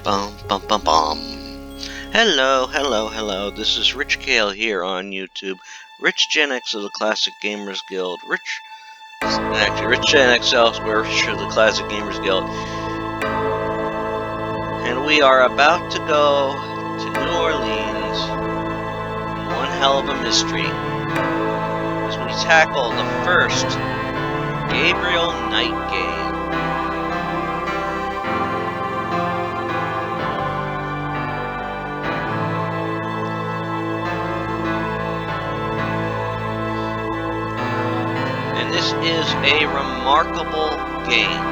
Bum bum bum bum. Hello. This is Rich Kale here on YouTube. Rich Gen X of the Classic Gamers Guild. Rich Gen X elsewhere. Rich of the Classic Gamers Guild. And we are about to go to New Orleans in one hell of a mystery as we tackle the first Gabriel Knight game. This is a remarkable game.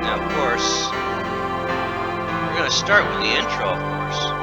Now, of course, we're going to start with the intro, of course.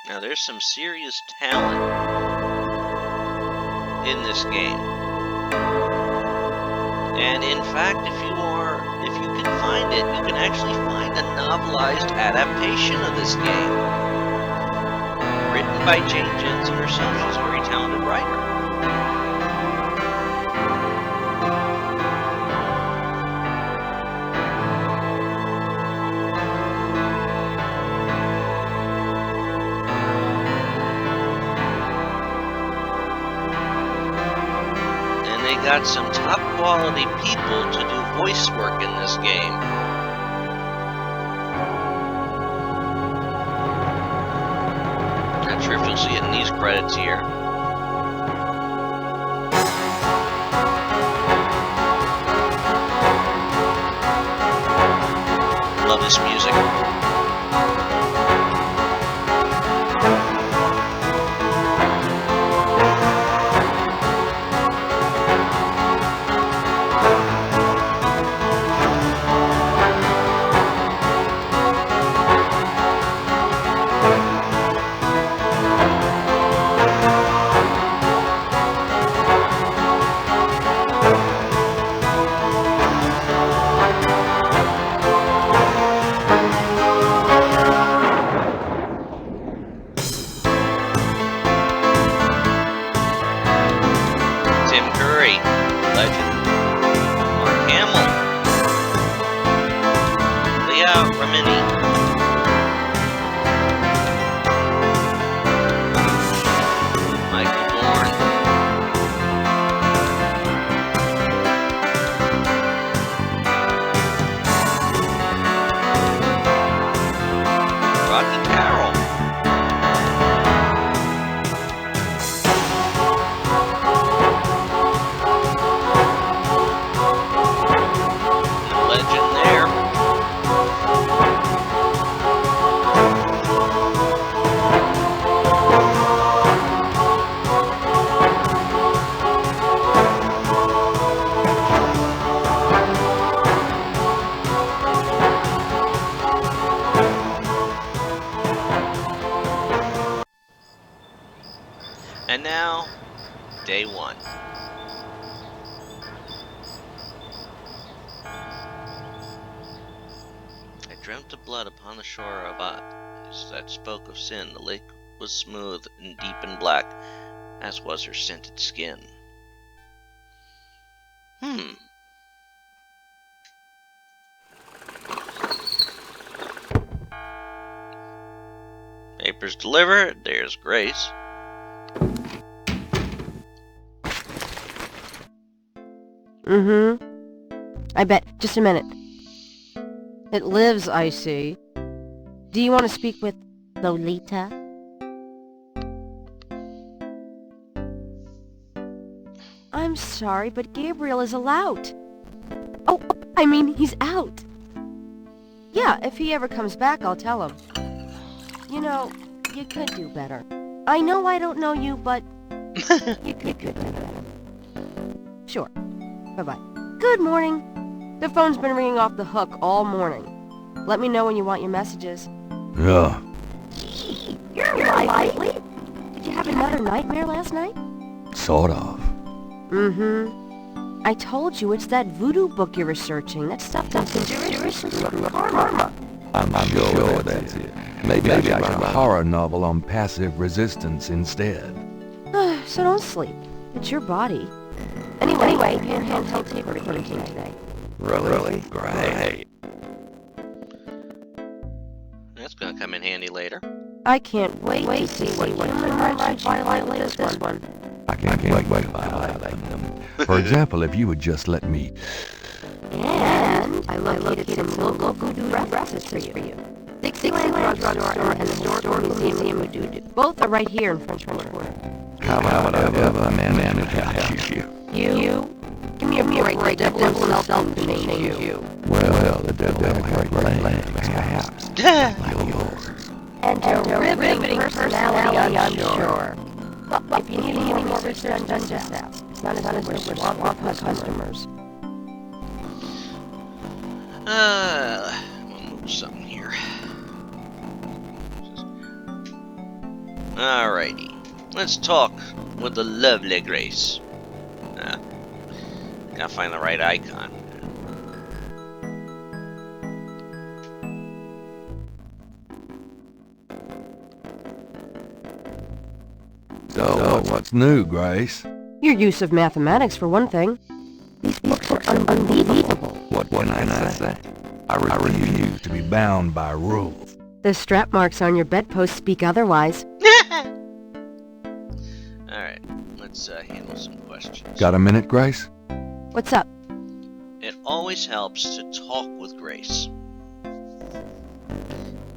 Now, there's some serious talent in this game. And in fact, if you can find it, you can actually find a novelized adaptation of this game. Written by Jane Jensen herself. She's a very talented writer. Got some top quality people to do voice work in this game. Not sure if you'll see it in these credits here. Love this music. And now, day one. I dreamt of blood upon the shore of eyes that spoke of sin. The lake was smooth and deep and black, as was her scented skin. Papers delivered. There's Grace. I bet. Just a minute. It lives, I see. Do you want to speak with Lolita? I'm sorry, but Gabriel is allowed. Oh, I mean, he's out. Yeah, if he ever comes back, I'll tell him. You know, you could do better. I know I don't know you, but you could do better. Sure. Bye-bye. Good morning. The phone's been ringing off the hook all morning. Let me know when you want your messages. Yeah. You're lively. Did you have another nightmare last night? Sort of. Mm-hmm. I told you it's that voodoo book you're researching. That stuff that's seriously karma. I'm sure that's it. Maybe I should write a horror novel on passive resistance instead. So don't sleep. It's your body. Anyway, your handheld tape recording team today. Really? Great. That's gonna come in handy later. I can't wait to see what human rights violate this one. I can't wait to violate them. For example, if you would just let me... And I located some local voodoo references for you. Dixieland Drugstore and the Historical Museum of Voodoo. Both are right here in French Quarter. How would I ever manage to help you? You? Give me a break. The devil himself named you. Well, the devil had great legs, perhaps. Like yours. And a riveting personality, I'm sure. But if you need any more research done, just ask. It's not as much as swamp customers. We'll move something here. Alrighty. Let's talk with the lovely Grace. Gotta find the right icon. So, what's new, Grace? Your use of mathematics, for one thing. These books are unbelievable. What can I say? I refuse to be bound by rules. The strap marks on your bedpost speak otherwise. Alright, let's handle some questions. Got a minute, Grace? What's up? It always helps to talk with Grace.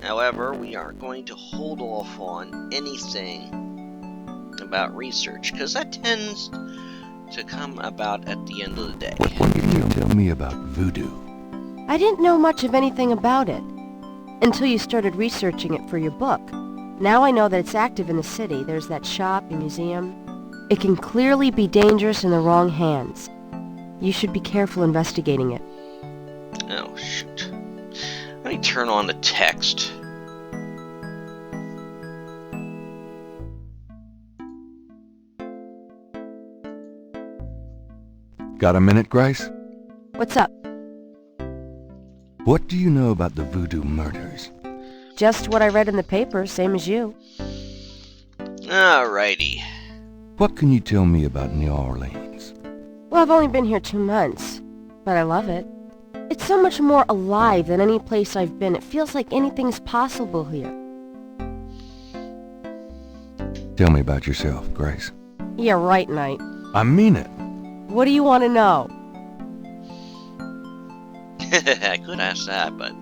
However, we aren't going to hold off on anything about research, because that tends to come about at the end of the day. What can you tell me about voodoo? I didn't know much of anything about it until you started researching it for your book. Now I know that it's active in the city. There's that shop and museum. It can clearly be dangerous in the wrong hands. You should be careful investigating it. Oh, shoot. Let me turn on the text. Got a minute, Grace? What's up? What do you know about the voodoo murders? Just what I read in the paper, same as you. Alrighty. What can you tell me about New Orleans? Well, I've only been here 2 months, but I love it. It's so much more alive than any place I've been. It feels like anything's possible here. Tell me about yourself, Grace. Yeah, right, Knight. I mean it. What do you want to know? I could ask that, but,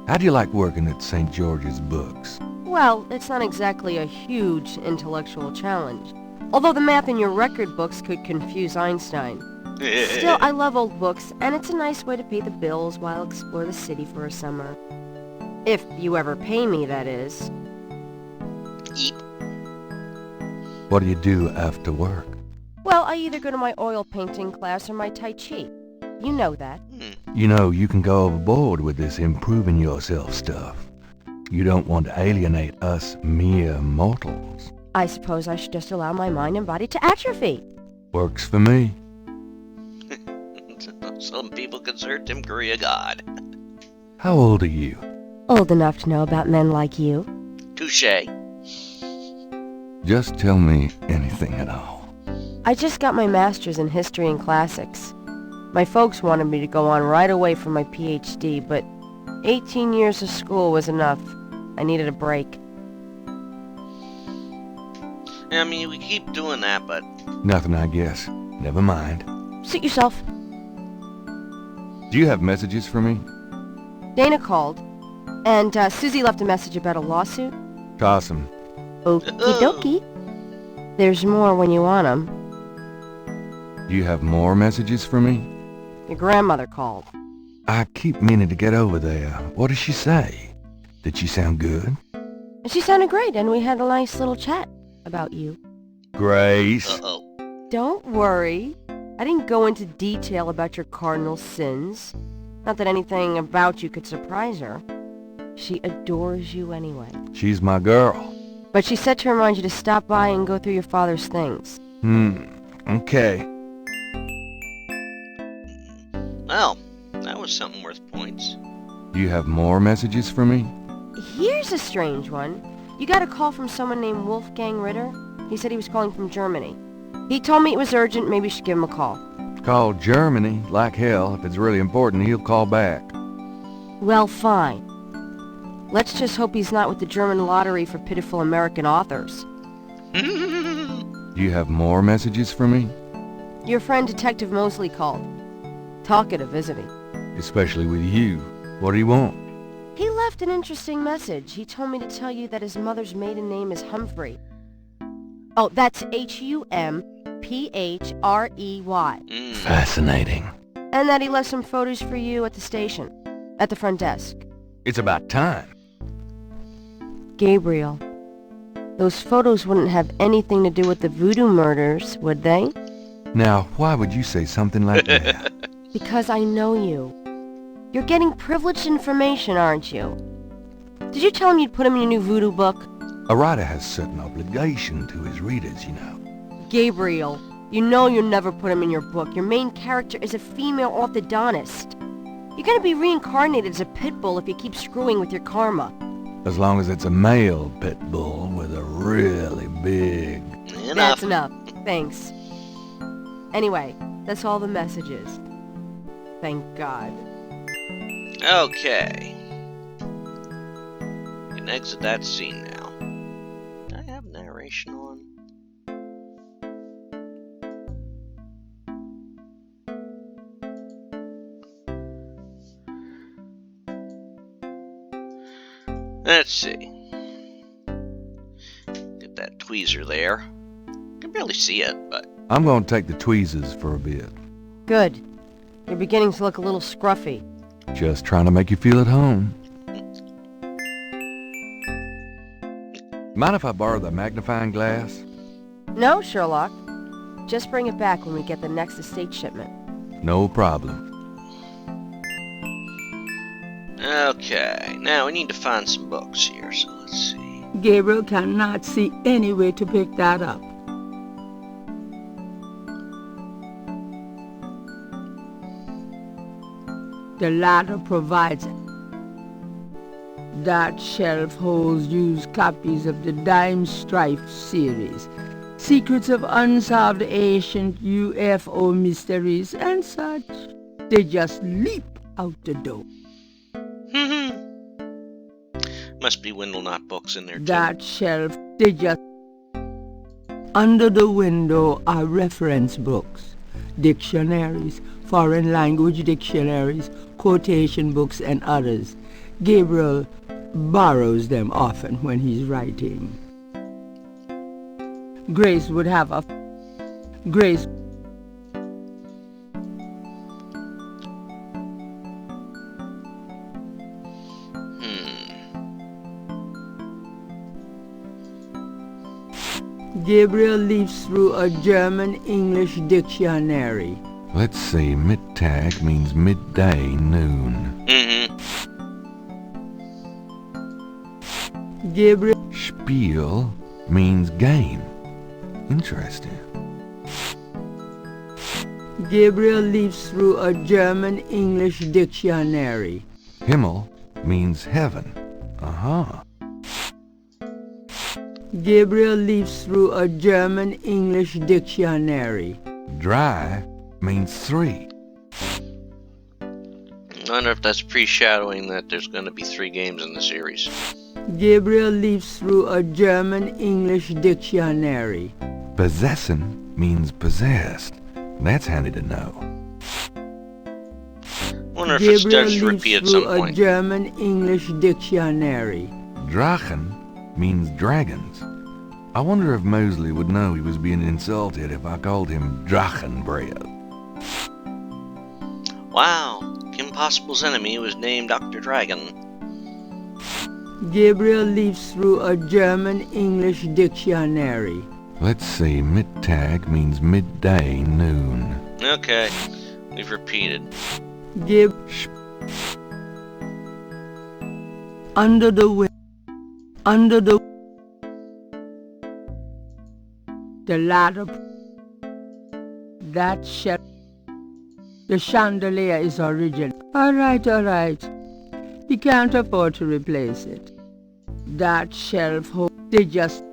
How do you like working at St. George's Books? Well, it's not exactly a huge intellectual challenge. Although the math in your record books could confuse Einstein. Still, I love old books, and it's a nice way to pay the bills while I explore the city for a summer. If you ever pay me, that is. Eep. What do you do after work? Well, I either go to my oil painting class or my Tai Chi. You know that. You know, you can go overboard with this improving yourself stuff. You don't want to alienate us mere mortals. I suppose I should just allow my mind and body to atrophy. Works for me. Some people consider Tim Curry a god. How old are you? Old enough to know about men like you. Touché. Just tell me anything at all. I just got my master's in history and classics. My folks wanted me to go on right away for my PhD, but 18 years of school was enough. I needed a break. I mean, we keep doing that, but... Nothing, I guess. Never mind. Suit yourself. Do you have messages for me? Dana called, and Susie left a message about a lawsuit. Toss 'em. Okie dokie. There's more when you want 'em. Do you have more messages for me? Your grandmother called. I keep meaning to get over there. What did she say? Did she sound good? She sounded great, and we had a nice little chat about you. Grace. Uh-oh. Don't worry. I didn't go into detail about your cardinal sins. Not that anything about you could surprise her. She adores you anyway. She's my girl. But she said to remind you to stop by and go through your father's things. Okay. Well, that was something worth points. Do you have more messages for me? Here's a strange one. You got a call from someone named Wolfgang Ritter. He said he was calling from Germany. He told me it was urgent, maybe you should give him a call. Call Germany. Like hell. If it's really important, he'll call back. Well, fine. Let's just hope he's not with the German lottery for pitiful American authors. Do you have more messages for me? Your friend Detective Mosley called. Talkative, isn't he? Especially with you. What do you want? He left an interesting message. He told me to tell you that his mother's maiden name is Humphrey. Oh, that's H-U-M-P-H-R-E-Y. Fascinating. And that he left some photos for you at the station, at the front desk. It's about time. Gabriel, those photos wouldn't have anything to do with the voodoo murders, would they? Now, why would you say something like that? Because I know you. You're getting privileged information, aren't you? Did you tell him you'd put him in your new voodoo book? A writer has certain obligation to his readers, you know. Gabriel, you know you'll never put him in your book. Your main character is a female orthodontist. You're gonna be reincarnated as a pit bull if you keep screwing with your karma. As long as it's a male pit bull with a really big... Enough. That's enough. Thanks. Anyway, that's all the messages. Thank God. Okay. You can exit that scene now. Do I have narration on? Let's see. Get that tweezer there. I can barely see it, but... I'm gonna take the tweezers for a bit. Good. You're beginning to look a little scruffy. Just trying to make you feel at home. Mind if I borrow the magnifying glass? No, Sherlock. Just bring it back when we get the next estate shipment. No problem. Okay, now we need to find some books here, so let's see. Gabriel cannot see any way to pick that up. The latter provides that shelf holds used copies of the Dime Strife series, secrets of unsolved ancient UFO mysteries and such. They just leap out the door. Must be Wendell Knott books in there too. That shelf, they just... Under the window are reference books, dictionaries, foreign language dictionaries, quotation books, and others. Gabriel borrows them often when he's writing. Grace would have a... Grace... Gabriel leafs through a German-English dictionary. Let's see, Mittag means midday, noon. Gabriel... Spiel means game. Interesting. Gabriel leafs through a German-English dictionary. Himmel means heaven. Uh-huh. Gabriel leafs through a German-English dictionary. Dry means 3. I wonder if that's foreshadowing that there's going to be 3 games in the series. Gabriel leafs through a German-English dictionary. Possessin means possessed. That's handy to know. Wonder if it Gabriel starts to leafs repeat at through some a point. German-English dictionary. Drachen means dragons. I wonder if Mosley would know he was being insulted if I called him Drachenbread. Wow, Kim Possible's enemy was named Dr. Dragon. Gabriel leafs through a German-English dictionary. Let's see, Mittag means midday, noon. Okay, we've repeated. Gib... Under the ladder, that shelf, the chandelier is original. All right. He can't afford to replace it. That shelf, they just...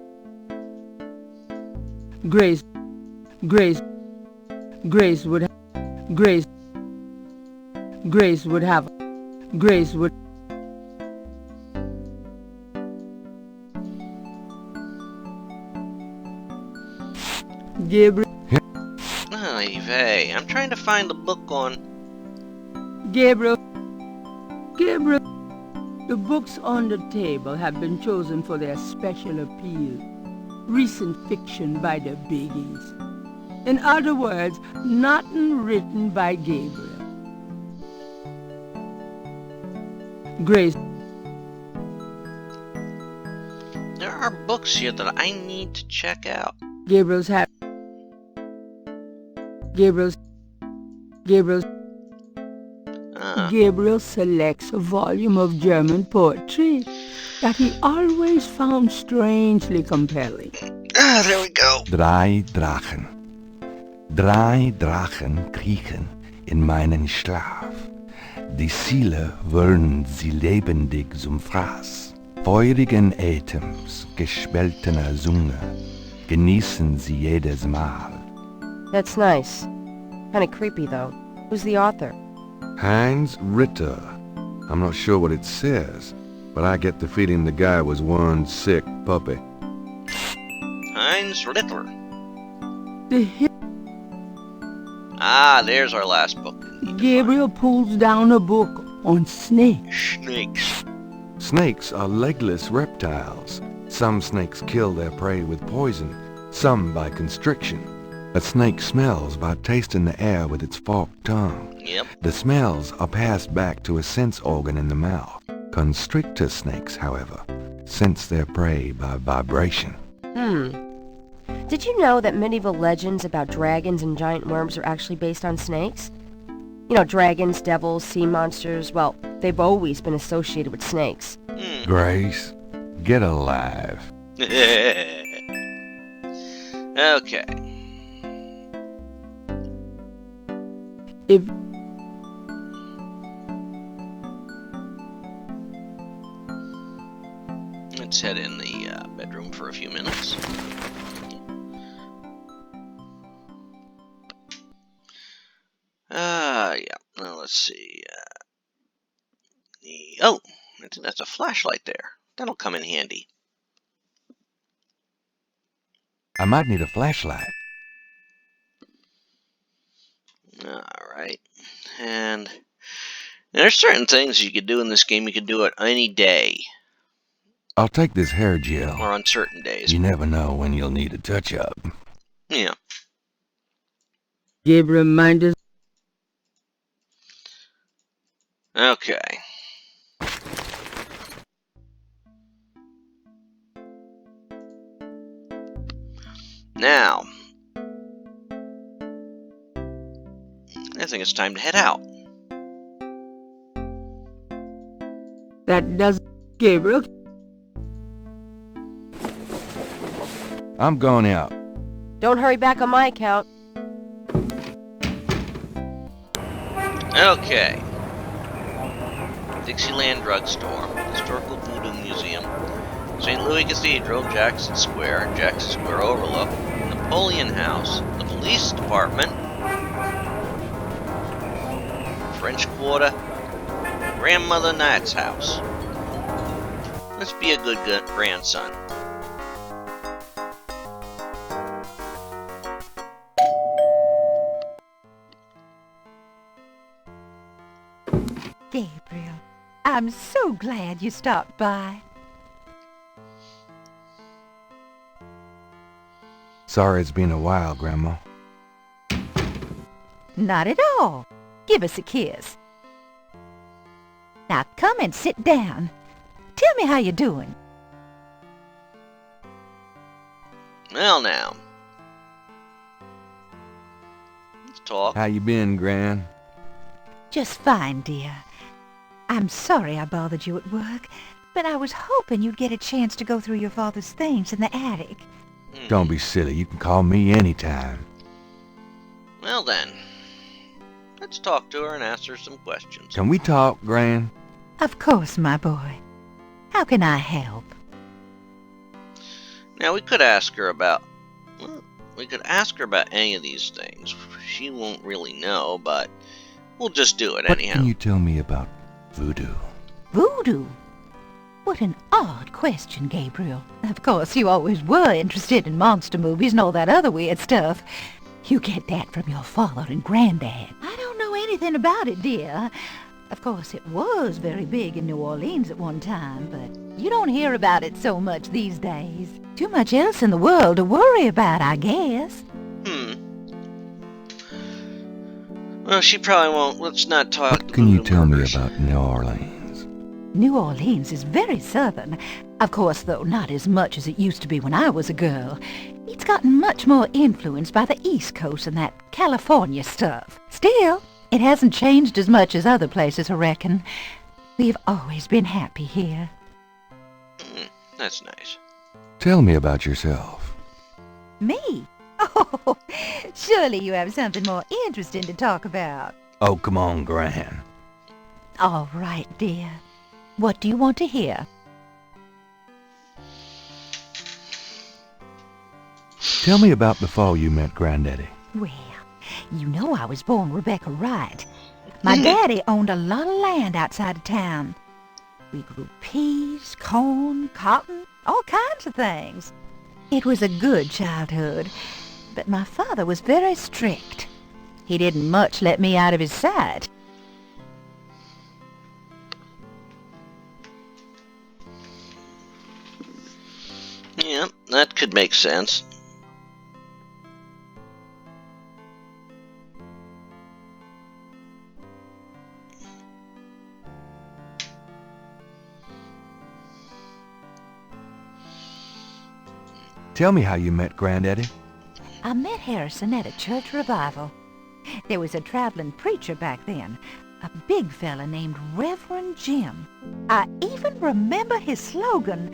Grace would Gabriel, Ay vey, I'm trying to find the book on... Gabriel, the books on the table have been chosen for their special appeal. Recent fiction by the biggies. In other words, nothing written by Gabriel. Grace. There are books here that I need to check out. Gabriel selects a volume of German poetry that he always found strangely compelling. Ah, there we go. Drei Drachen kriechen in meinen Schlaf. Die Ziele wollen sie lebendig zum Fraß. Feurigen Atems, gespaltener Zunge, genießen sie jedes Mal. That's nice. Kinda creepy, though. Who's the author? Heinz Ritter. I'm not sure what it says, but I get the feeling the guy was one sick puppy. Heinz Ritter. The Ah, there's our last book. Gabriel pulls down a book on snakes. Snakes. Snakes are legless reptiles. Some snakes kill their prey with poison, some by constriction. A snake smells by tasting the air with its forked tongue. Yep. The smells are passed back to a sense organ in the mouth. Constrictor snakes, however, sense their prey by vibration. Did you know that medieval legends about dragons and giant worms are actually based on snakes? You know, dragons, devils, sea monsters, well, they've always been associated with snakes. Grace, get alive. Okay. If Let's head in the bedroom for a few minutes. Yeah. Well, let's see. Oh, I think that's a flashlight there. That'll come in handy. I might need a flashlight. Alright. And there's certain things you could do in this game. You could do it any day. I'll take this hair gel. Or on certain days. You never know when you'll need a touch-up. Yeah. Gabriel reminded Okay. Now, I think it's time to head out. that does Gabriel. I'm going out. Don't hurry back on my account. Okay. Dixieland Drugstore, Historical Voodoo Museum, St. Louis Cathedral, Jackson Square, Jackson Square Overlook, Napoleon House, the Police Department, French Quarter, Grandmother Knight's house. Let's be a good grandson. Gabriel, I'm so glad you stopped by. Sorry it's been a while, Grandma. Not at all. Give us a kiss. Now come and sit down. Tell me how you're doing. Well, now. Let's talk. How you been, Gran? Just fine, dear. I'm sorry I bothered you at work, but I was hoping you'd get a chance to go through your father's things in the attic. Don't be silly. You can call me anytime. Well then. Let's talk to her and ask her some questions. Can we talk, Gran? Of course, my boy. How can I help? Now, we could ask her about... Well, we could ask her about any of these things. She won't really know, but we'll just do it What anyhow. can you tell me about voodoo? Voodoo? What an odd question, Gabriel. Of course, you always were interested in monster movies and all that other weird stuff. You get that from your father and granddad. I don't know anything about it, dear. Of course, it was very big in New Orleans at one time, but you don't hear about it so much these days. Too much else in the world to worry about, I guess. Well, she probably won't. Let's not talk. What can you voodoo tell me murders. about New Orleans? New Orleans is very southern. Of course, though, not as much as it used to be when I was a girl. It's gotten much more influenced by the East Coast and that California stuff. Still, it hasn't changed as much as other places, I reckon. We've always been happy here. That's nice. Tell me about yourself. Me? Oh, surely you have something more interesting to talk about. Oh, come on, Gran. All right, dear. What do you want to hear? Tell me about before you met Granddaddy. Well, you know I was born Rebecca Wright. My daddy owned a lot of land outside of town. We grew peas, corn, cotton, all kinds of things. It was a good childhood, but my father was very strict. He didn't much let me out of his sight. Yeah, that could make sense. Tell me how you met Granddaddy. I met Harrison at a church revival. There was a traveling preacher back then, a big fella named Reverend Jim. I even remember his slogan,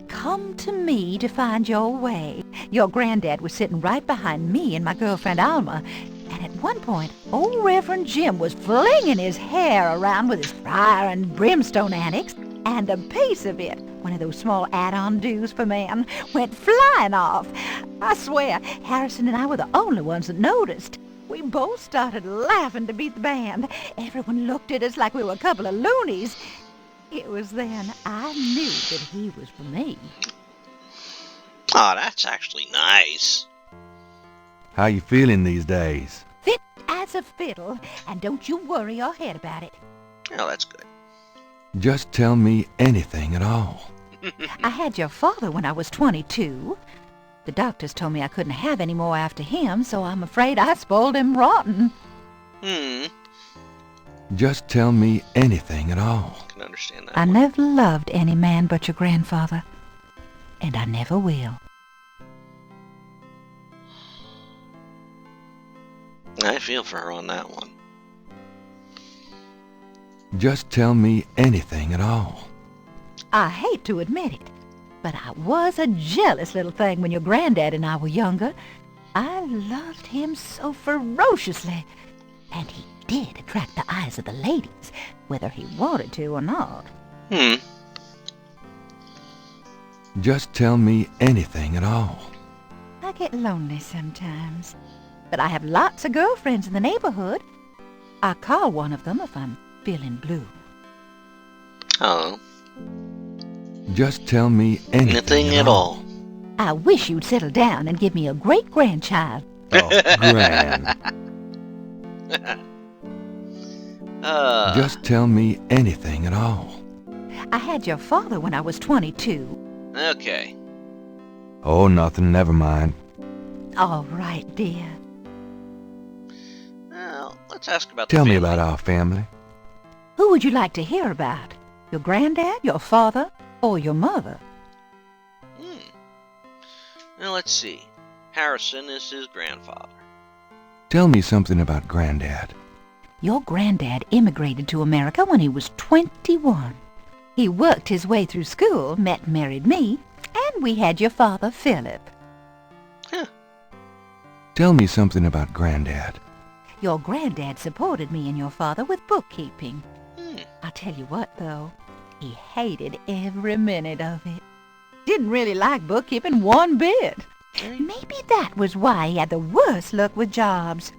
"Come to me to find your way." Your granddad was sitting right behind me and my girlfriend Alma, and at one point, old Reverend Jim was flinging his hair around with his fire and brimstone antics, and a piece of it, one of those small add-on do's for men, went flying off. I swear, Harrison and I were the only ones that noticed. We both started laughing to beat the band. Everyone looked at us like we were a couple of loonies. It was then I knew that he was for me. Oh, that's actually nice. How you feeling these days? Fit as a fiddle, and don't you worry your head about it. Oh, that's good. Just tell me anything at all. I had your father when I was 22. The doctors told me I couldn't have any more after him, so I'm afraid I spoiled him rotten. Just tell me anything at all. I can understand that I one. never loved any man but your grandfather, and I never will. I feel for her on that one. Just tell me anything at all. I hate to admit it, but I was a jealous little thing when your granddad and I were younger. I loved him so ferociously, and he did attract the eyes of the ladies, whether he wanted to or not. Just tell me anything at all. I get lonely sometimes, but I have lots of girlfriends in the neighborhood. I call one of them if I'm feeling blue. Oh, Just tell me anything at all. I wish you'd settle down and give me a great-grandchild. Oh, Gran. Just tell me anything at all. I had your father when I was 22. Okay. Oh, nothing. Never mind. All right, dear. Well, let's ask about the Tell me family. about our family. Who would you like to hear about? Your granddad, your father, or your mother? Now, let's see. Harrison is his grandfather. Tell me something about Granddad. Your granddad immigrated to America when he was 21. He worked his way through school, met and married me, and we had your father, Philip. Tell me something about Granddad. Your granddad supported me and your father with bookkeeping. I'll tell you what, though. He hated every minute of it. Didn't really like bookkeeping one bit. Maybe that was why he had the worst luck with jobs.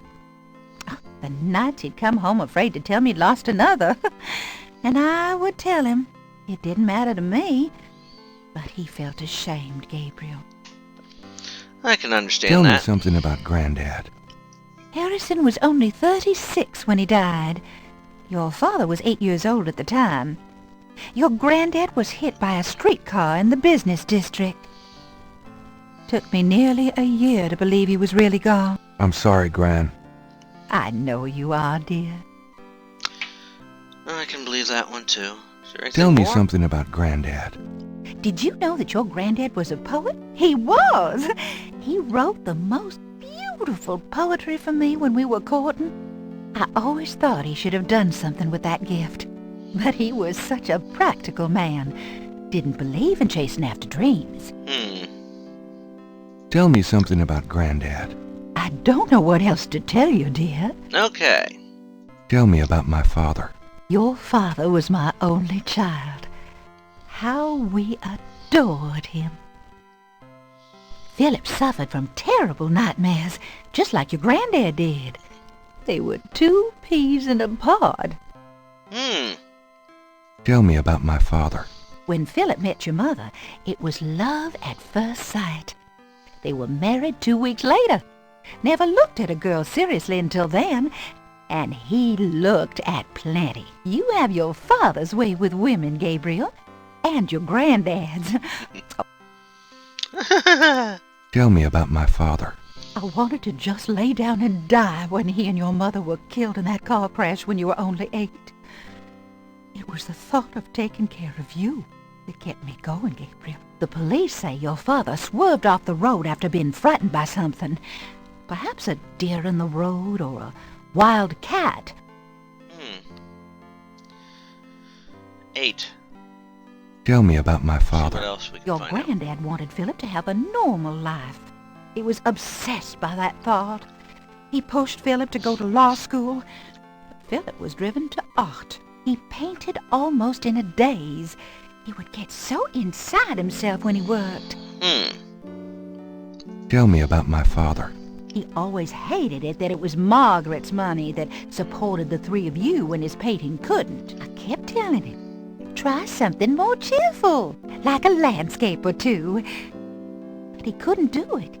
The nights he'd come home afraid to tell me he'd lost another. And I would tell him. It didn't matter to me. But he felt ashamed, Gabriel. I can understand Tell that. me something about Granddad. Harrison was only 36 when he died. Your father was 8 years old at the time. Your granddad was hit by a streetcar in the business district. Took me nearly a year to believe he was really gone. I'm sorry, Gran. I know you are, dear. I can believe that one, too. Is there anything Tell me more? something about Granddad. Did you know that your granddad was a poet? He was! He wrote the most beautiful poetry for me when we were courting. I always thought he should have done something with that gift. But he was such a practical man. Didn't believe in chasing after dreams. Tell me something about Granddad. I don't know what else to tell you, dear. Okay. Tell me about my father. Your father was my only child. How we adored him. Philip suffered from terrible nightmares, just like your granddad did. They were 2 peas in a pod. Tell me about my father. When Philip met your mother, it was love at first sight. They were married 2 weeks later. Never looked at a girl seriously until then. And he looked at plenty. You have your father's way with women, Gabriel. And your granddad's. Tell me about my father. I wanted to just lay down and die when he and your mother were killed in that car crash when you were only 8. It was the thought of taking care of you that kept me going, Gabriel. The police say your father swerved off the road after being frightened by something. Perhaps a deer in the road or a wild cat. 8. Tell me about my What father. else we can Your find out? granddad wanted Philip to have a normal life. He was obsessed by that thought. He pushed Philip to go to law school, but Philip was driven to art. He painted almost in a daze. He would get so inside himself when he worked. Tell me about my father. He always hated it that it was Margaret's money that supported the 3 of you when his painting couldn't. I kept telling him, try something more cheerful, like a landscape or 2. But he couldn't do it.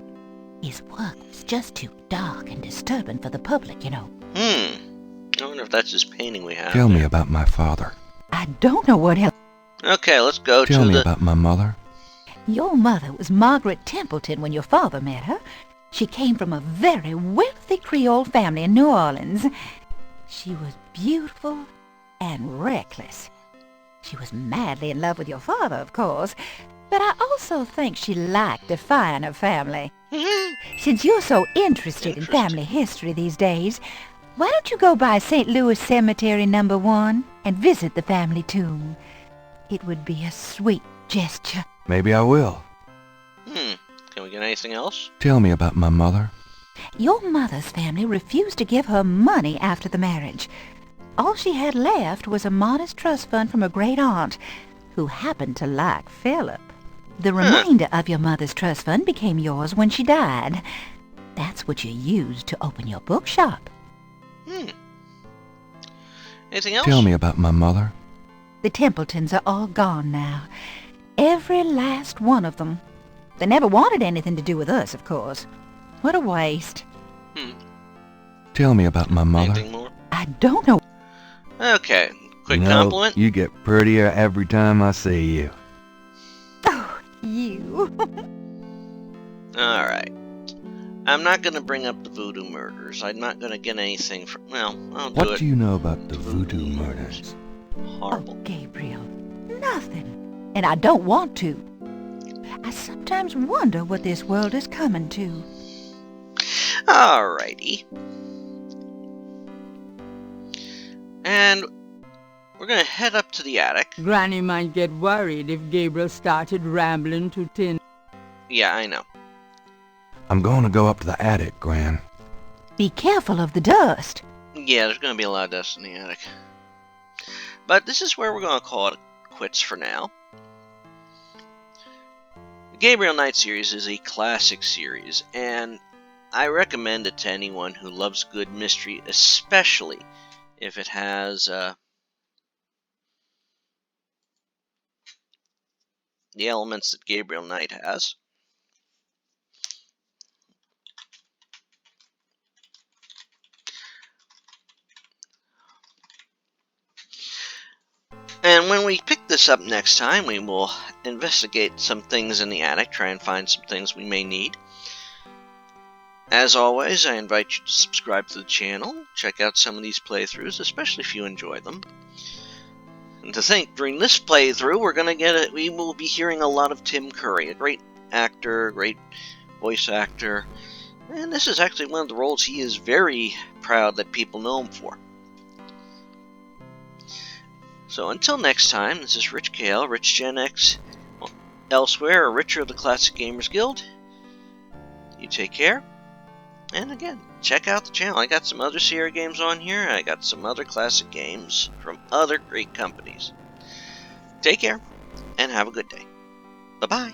His work was just too dark and disturbing for the public, you know. I wonder if that's his painting we have. Tell me there. about my father. I don't know what else. Okay, let's go Tell to me the... about my mother. Your mother was Margaret Templeton when your father met her. She came from a very wealthy Creole family in New Orleans. She was beautiful and reckless. She was madly in love with your father, of course, but I also think she liked defying her family. Since you're so interested in family history these days, why don't you go by St. Louis Cemetery No. 1 and visit the family tomb? It would be a sweet gesture. Maybe I will. Can we get anything else? Tell me about my mother. Your mother's family refused to give her money after the marriage. All she had left was a modest trust fund from a great-aunt, who happened to like Philip. The remainder of your mother's trust fund became yours when she died. That's what you used to open your bookshop. Anything else? Tell me about my mother. The Templetons are all gone now. Every last one of them. They never wanted anything to do with us, of course. What a waste. Tell me about my mother. Anything more? I don't know. Okay, quick You know, compliment. You get prettier every time I see you. Oh, you. Alright. I'm not going to bring up the voodoo murders. I'm not going to get anything from... Well, I'll do What it. do you know about the voodoo murders? Horrible. Oh, Gabriel, nothing. And I don't want to. I sometimes wonder what this world is coming to. Alrighty. And we're going to head up to the attic. Granny might get worried if Gabriel started rambling to tin. Yeah, I know. I'm going to go up to the attic, Gran. Be careful of the dust. Yeah, there's going to be a lot of dust in the attic. But this is where we're going to call it quits for now. The Gabriel Knight series is a classic series, and I recommend it to anyone who loves good mystery, especially if it has the elements that Gabriel Knight has. And when we pick this up next time, we will investigate some things in the attic, try and find some things we may need. As always, I invite you to subscribe to the channel, check out some of these playthroughs, especially if you enjoy them. And to think, during this playthrough, we will be hearing a lot of Tim Curry, a great actor, great voice actor, and this is actually one of the roles he is very proud that people know him for. So until next time, this is Rich KL, Rich Gen X, elsewhere, or Richard of the Classic Gamers Guild. You take care, and again, check out the channel. I got some other Sierra games on here, I got some other classic games from other great companies. Take care, and have a good day. Bye-bye.